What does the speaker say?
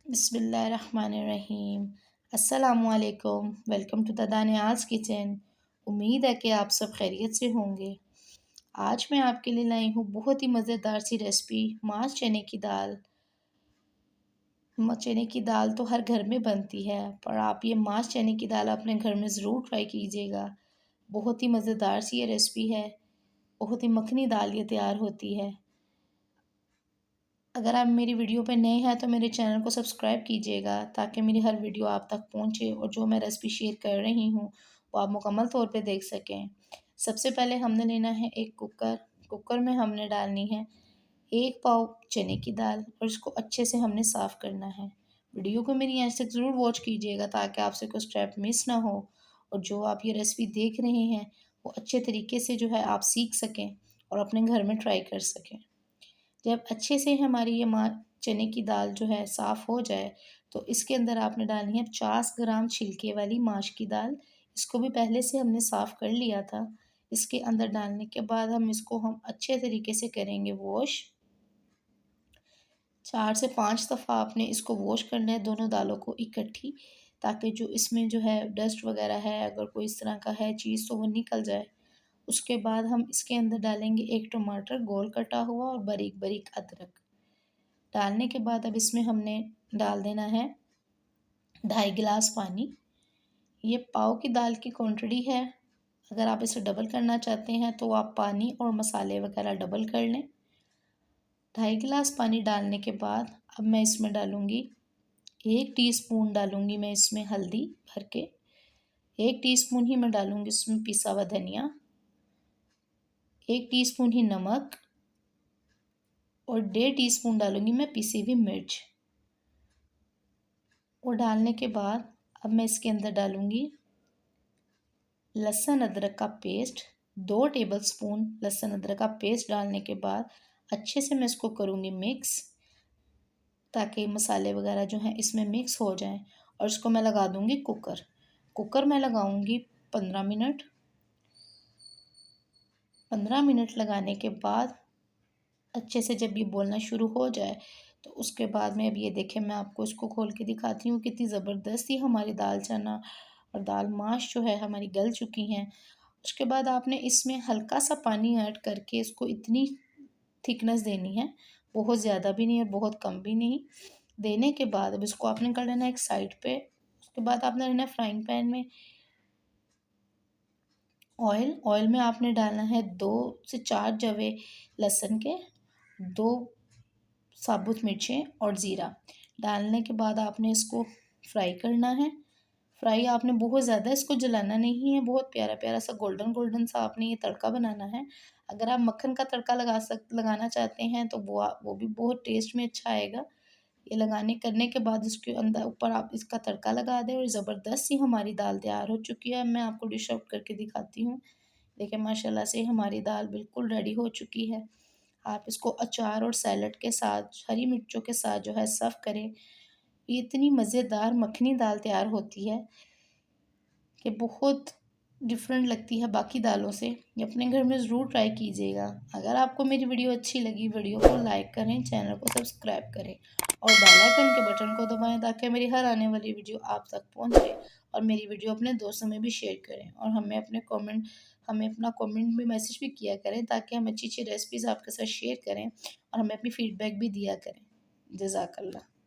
बिस्मिल्लाहिर्रहमानिर्रहीम। अस्सलामुअलैकुम। Welcome to the Daniya's kitchen. उम्मीद है कि आप सब खैरियत से होंगे। आज मैं आपके लिए लाई हूँ बहुत ही मज़ेदार सी रेसिपी, माश चने की दाल। चने की दाल तो हर घर में बनती है, पर आप ये माश चने की दाल अपने घर में ज़रूर ट्राई कीजिएगा। बहुत ही मज़ेदार सी ये रेसिपी है। बहुत ही मखनी दाल ये तैयार होती है। अगर आप मेरी वीडियो पे नए हैं तो मेरे चैनल को सब्सक्राइब कीजिएगा ताकि मेरी हर वीडियो आप तक पहुंचे और जो मैं रेसिपी शेयर कर रही हूँ वो आप मुकम्मल तौर पे देख सकें। सबसे पहले हमने लेना है एक कुकर। कुकर में हमने डालनी है 1 पाव चने की दाल और इसको अच्छे से हमने साफ़ करना है। वीडियो को मेरी ऐसे ज़रूर वॉच कीजिएगा ताकि आपसे कोई स्टेप मिस ना हो और जो आप ये रेसिपी देख रहे हैं वो अच्छे तरीके से जो है आप सीख सकें और अपने घर में ट्राई कर सकें। जब अच्छे से हमारी ये चने की दाल जो है साफ़ हो जाए तो इसके अंदर आपने डालनी है 50 ग्राम छिलके वाली माश की दाल। इसको भी पहले से हमने साफ़ कर लिया था। इसके अंदर डालने के बाद हम अच्छे तरीके से करेंगे वॉश। 4 से 5 दफ़ा आपने इसको वॉश करना है दोनों दालों को इकट्ठी, ताकि जो इसमें जो है डस्ट वगैरह है, अगर कोई इस तरह का है चीज़ तो वो निकल जाए। उसके बाद हम इसके अंदर डालेंगे 1 टमाटर गोल कटा हुआ और बारीक बारीक अदरक। डालने के बाद अब इसमें हमने डाल देना है 2.5 गिलास पानी। ये पाव की दाल की क्वांटिटी है। अगर आप इसे डबल करना चाहते हैं तो आप पानी और मसाले वगैरह डबल कर लें। 2.5 गिलास पानी डालने के बाद अब मैं इसमें डालूँगी 1 टीस्पून डालूँगी मैं इसमें हल्दी भर के। 1 टीस्पून ही मैं डालूँगी इसमें पिसा हुआ धनिया। 1 टीस्पून ही नमक और 1.5 टीस्पून डालूँगी मैं पिसी हुई मिर्च। और डालने के बाद अब मैं इसके अंदर डालूँगी लहसुन अदरक का पेस्ट। 2 टेबलस्पून लहसुन अदरक का पेस्ट डालने के बाद अच्छे से मैं इसको करूँगी मिक्स, ताकि मसाले वगैरह जो हैं इसमें मिक्स हो जाएं। और इसको मैं लगा दूँगी कुकर। कुकर मैं लगाऊँगी 15 मिनट। 15 मिनट लगाने के बाद अच्छे से जब ये बोलना शुरू हो जाए तो उसके बाद में अब ये देखें, मैं आपको इसको खोल के दिखाती हूँ कितनी ज़बरदस्ती हमारी दाल चना और दाल माश जो है हमारी गल चुकी हैं। उसके बाद आपने इसमें हल्का सा पानी ऐड करके इसको इतनी थिकनेस देनी है, बहुत ज़्यादा भी नहीं और बहुत कम भी नहीं। देने के बाद अब इसको आपने कर लेना एक साइड पे। उसके बाद आपने लेना फ्राइंग पैन में ऑयल में आपने डालना है 2 से 4 जवे लहसुन के, 2 साबुत मिर्चें और ज़ीरा। डालने के बाद आपने इसको फ्राई करना है। फ्राई आपने बहुत ज़्यादा इसको जलाना नहीं है, बहुत प्यारा प्यारा सा गोल्डन गोल्डन सा आपने ये तड़का बनाना है। अगर आप मक्खन का तड़का लगाना चाहते हैं तो वो भी बहुत टेस्ट में अच्छा आएगा। ये लगाने करने के बाद इसके अंदर ऊपर आप इसका तड़का लगा दें और ज़बरदस्त सी हमारी दाल तैयार हो चुकी है। मैं आपको डिश आउट करके दिखाती हूँ। देखिए माशाल्लाह से हमारी दाल बिल्कुल रेडी हो चुकी है। आप इसको अचार और सैलड के साथ, हरी मिर्चों के साथ जो है सर्व करें। ये इतनी मज़ेदार मखनी दाल तैयार होती है कि बहुत डिफरेंट लगती है बाकी दालों से। ये अपने घर में ज़रूर ट्राई कीजिएगा। अगर आपको मेरी वीडियो अच्छी लगी, वीडियो को लाइक करें, चैनल को सब्सक्राइब करें और बेल आइकन के बटन को दबाएं ताकि मेरी हर आने वाली वीडियो आप तक पहुंचे। और मेरी वीडियो अपने दोस्तों में भी शेयर करें और हमें अपना कमेंट में मैसेज भी किया करें ताकि हम अच्छी अच्छी रेसिपीज़ आपके साथ शेयर करें और हमें अपनी फ़ीडबैक भी दिया करें। जज़ाकल्लाह।